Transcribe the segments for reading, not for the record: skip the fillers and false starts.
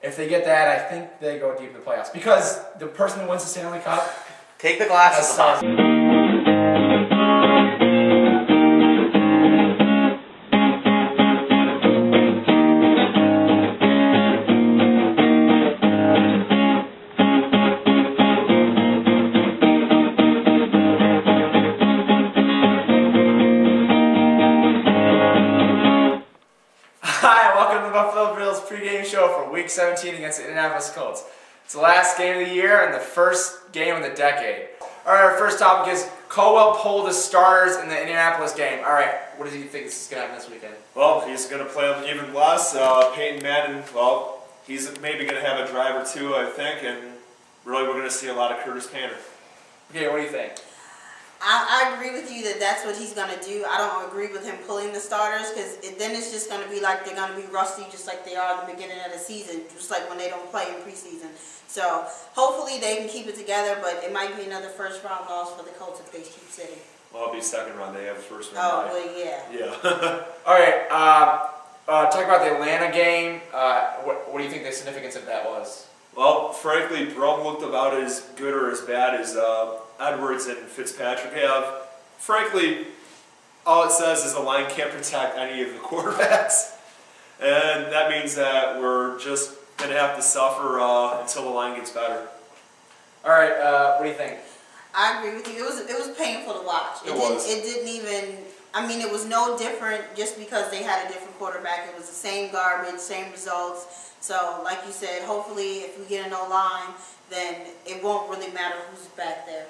If they get that, I think they go deep in the playoffs. Because the person who wins the Stanley Cup... Take the glasses off. Hi, welcome to the Buffalo Bills pregame show for Week 17 against the Indianapolis Colts. It's the last game of the year and the first game of the decade. Alright, our first topic is Caldwell pulled his starters in the Indianapolis game. Alright, what do you think is going to happen this weekend? Well, he's going to play even less. Peyton Manning, well, he's maybe going to have a drive or two, I think, and really we're going to see a lot of Curtis Painter. Okay, what do you think? I agree with you that that's what he's going to do. I don't agree with him pulling the starters because then it's just going to be like they're going to be rusty just like they are at the beginning of the season, just like when they don't play in preseason. So hopefully they can keep it together, but it might be another first-round loss for the Colts if they keep sitting. Well, it'll be second round. They have a first round. Oh, well, yeah. Yeah. All right, talk about the Atlanta game. What do you think the significance of that was? Well, frankly, Brum looked about as good or as bad as Edwards and Fitzpatrick have. Frankly, all it says is the line can't protect any of the quarterbacks. And that means that we're just going to have to suffer until the line gets better. All right, what do you think? I agree with you. It was painful to watch. It didn't even. I mean, it was no different just because they had a different quarterback. It was the same garbage, same results. So, like you said, hopefully if we get an O-line, then it won't really matter who's back there.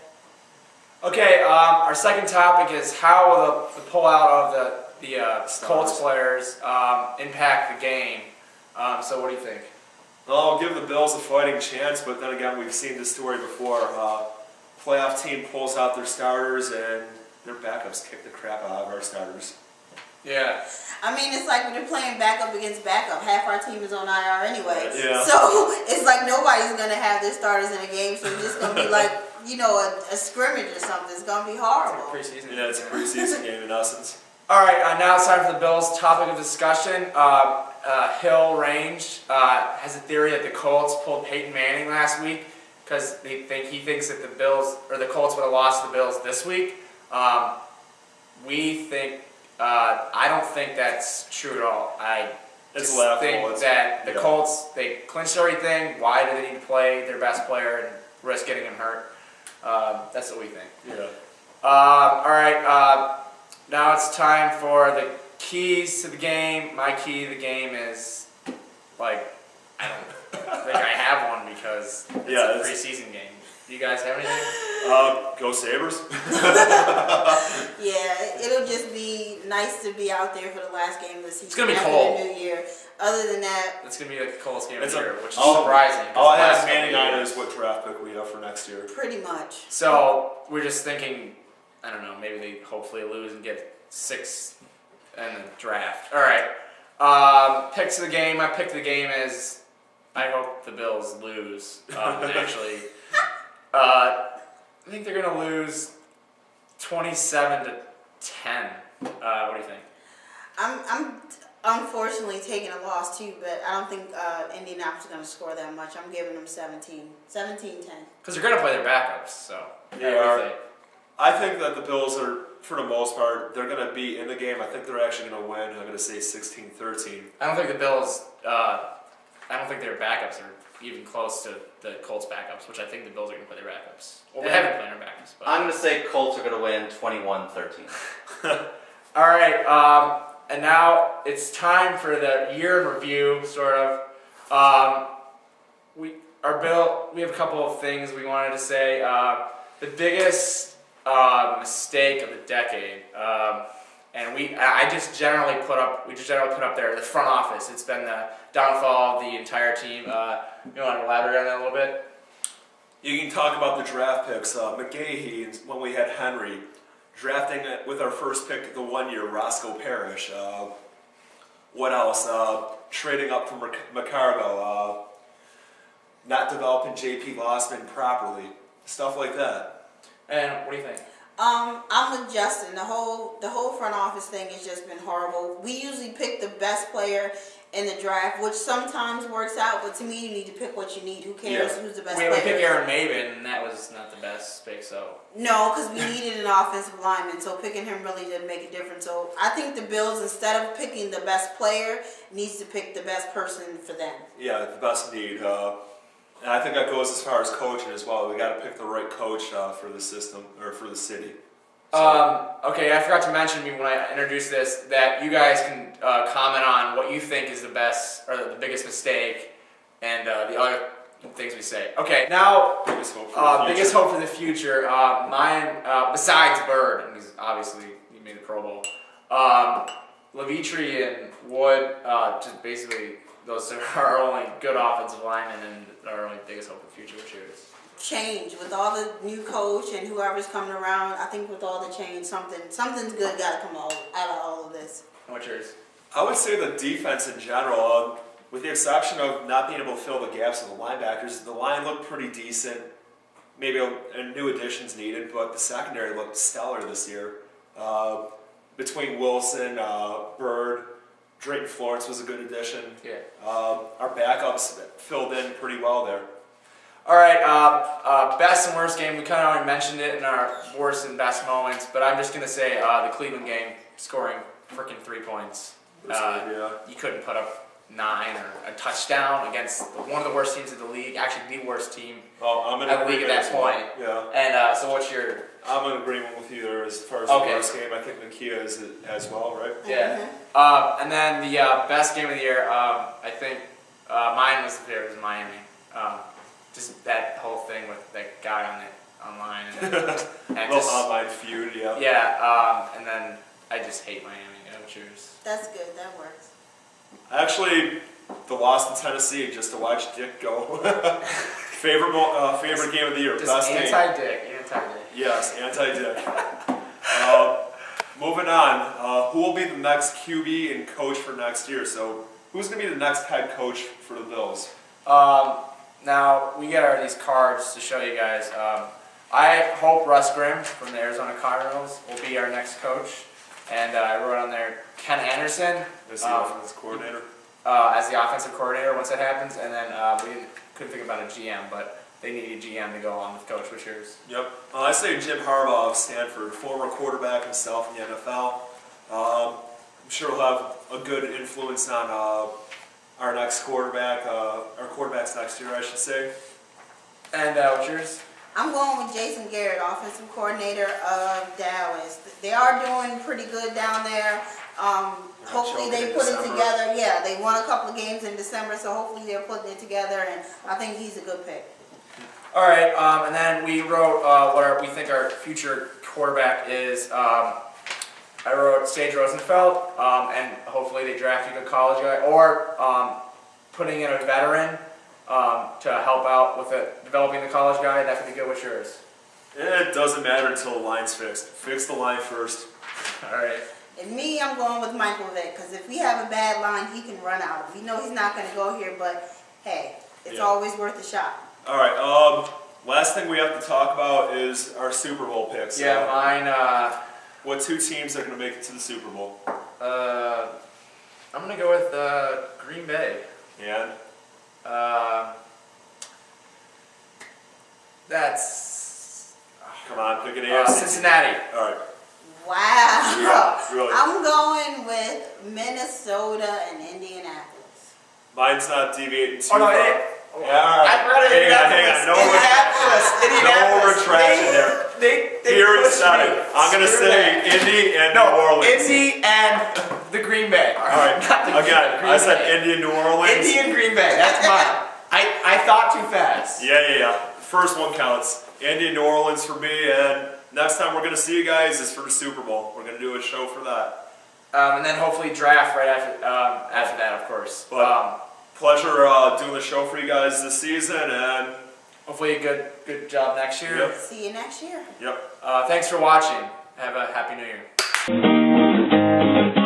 Okay, our second topic is how will the pullout of the Colts players impact the game. So what do you think? Well, I'll give the Bills a fighting chance, but then again, we've seen this story before. Playoff team pulls out their starters and their backups kick the crap out of our starters. Yeah. I mean, it's like when they're playing backup against backup. Half our team is on IR anyway. Yeah. So it's like nobody's going to have their starters in a game, so it's just going to be like, you know, a scrimmage or something. It's going to be horrible. Preseason. Yeah, it's a preseason game in essence. All right, now it's time for the Bills' topic of discussion. Hill Range has a theory that the Colts pulled Peyton Manning last week because he thinks that the Colts would have lost to the Bills this week. We think I don't think that's true at all. I It's just laughable. think that the Colts, they clinched everything. Why do they need to play their best player and risk getting him hurt? That's what we think. Yeah. All right. Now it's time for the keys to the game. My key to the game is, like, I don't think I have one because it's a preseason game. Do you guys have anything? Go Sabres. Yeah, it'll just be nice to be out there for the last game of the season. It's gonna be after cold. the New Year. Other than that, It's going to be like the coldest game of It's the a- year, which is I'll- surprising. 'cause All I the last have Manning couple on years- is what draft pick we have for next year. pretty much. So we're just thinking, I don't know, maybe they hopefully lose and get 6 in the draft. All right. Picks of the game. My pick of the game is I hope the Bills lose. Actually, I think they're gonna lose 27-10. What do you think? I'm unfortunately taking a loss too, but I don't think Indianapolis is going to score that much. I'm giving them 17-10. Because they're gonna play their backups. So They what do you are. think? I think that the Bills are, for the most part, they're going to be in the game. I think they're actually going to win. I'm going to say 16-13. I don't think the Bills. I don't think their backups are even close to the Colts backups, which I think the Bills are going to play their backups. Well, they haven't played their backups. But. I'm going to say Colts are going to win 21-13. All right, and now it's time for the year in review, sort of. We have a couple of things we wanted to say. The biggest mistake of the decade, and we just generally put up there the front office. It's been the downfall of the entire team. You want to elaborate on that a little bit? You can talk about the draft picks. McGahee, when we had Henry, drafting it with our first pick the 1 year, Roscoe Parrish. What else? Trading up from McCarville. Not developing J.P. Lossman properly. Stuff like that. And what do you think? I'm with Justin. The whole front office thing has just been horrible. We usually pick the best player in the draft, which sometimes works out, but to me, you need to pick what you need. Who cares who's the best player? We picked Aaron Maven, and that was not the best pick, so. No, because we needed an offensive lineman, so picking him really didn't make a difference. So I think the Bills, instead of picking the best player, needs to pick the best person for them. Yeah, the best need. And I think that goes as far as coaching as well. We got to pick the right coach for the system or for the city. Okay, I forgot to mention when I introduced this that you guys can comment on what you think is the best or the biggest mistake and the other things we say. Okay, now Biggest hope for the future. biggest hope for the future. Mine, besides Bird, and he's obviously he made the Pro Bowl. Levitri and Wood, just basically those are our only good offensive linemen and our only biggest hope for the future. What's yours? Change with all the new coach and whoever's coming around. I think with all the change, something's good got to come out of all of this. What's yours? I would say the defense in general, with the exception of not being able to fill the gaps of the linebackers, the line looked pretty decent. Maybe new additions needed, but the secondary looked stellar this year. Between Wilson, Bird, Drayton Florence was a good addition. Yeah. Our backups filled in pretty well there. All right, best and worst game. We kind of already mentioned it in our worst and best moments, but I'm just going to say the Cleveland game, scoring freaking 3 points. You couldn't put up 9 or a touchdown against one of the worst teams in the league, actually the worst team I'm in at the league at that point. Yeah. And so what's your... I'm in agreement with you there as far as Okay. the worst game. I think Nakia is as well, right? Yeah. And then the best game of the year, I think mine was Miami. Just that whole thing with that guy on it online and Little online feud, yeah. Yeah, and then I just hate Miami. What's yours? That's good. That works. Actually, the loss in Tennessee just to watch Dick go. favorite game of the year, Just best game. anti-Dick. Yes, anti-Dick. Moving on, who will be the next QB and coach for next year? So, who's going to be the next head coach for the Bills? Now, we get these cards to show you guys. I hope Russ Grimm from the Arizona Cardinals will be our next coach. And I wrote on there Ken Anderson As the offensive coordinator. as the offensive coordinator once that happens. And then we couldn't think about a GM, but they need a GM to go on with coach. What's yours? Yep. I say Jim Harbaugh of Stanford, former quarterback himself in the NFL. I'm sure he'll have a good influence on our next quarterback, our quarterbacks next year, I should say. And what's yours? I'm going with Jason Garrett, offensive coordinator of Dallas. They are doing pretty good down there. Hopefully they put it together. Yeah, they won a couple of games in December, so hopefully they're putting it together, and I think he's a good pick. All right, and then we wrote what we think our future quarterback is. I wrote Sage Rosenfeld, and hopefully they draft a good college guy, or putting in a veteran to help out with developing the college guy. That could be good. What's yours? It doesn't matter until the line's fixed. Fix the line first. All right. And me, I'm going with Michael Vick, because if we have a bad line, he can run out. We know he's not going to go here, but hey, it's always worth a shot. All right. Last thing we have to talk about is our Super Bowl picks. Yeah, mine. What 2 teams are going to make it to the Super Bowl? I'm gonna go with Green Bay. And that's. come on, pick an AFC. Cincinnati. All right. Wow. Yeah, really. I'm going with Minnesota and Indianapolis. Mine's not deviating too Oh no, far. Yeah, I read it. Hang on. No retraction there. Here it said. I'm going to say Indy and New Orleans. Indy and the Green Bay. All right. Again, I said Indy and New Orleans. Indy and Green Bay. That's mine. I thought too fast. Yeah. First one counts. Indy and New Orleans for me. And next time we're going to see you guys is for the Super Bowl. We're going to do a show for that. And then hopefully draft right after that, of course. But pleasure doing the show for you guys this season, and hopefully a good job next year. Yep. See you next year. Yep. Thanks for watching. Have a happy New Year.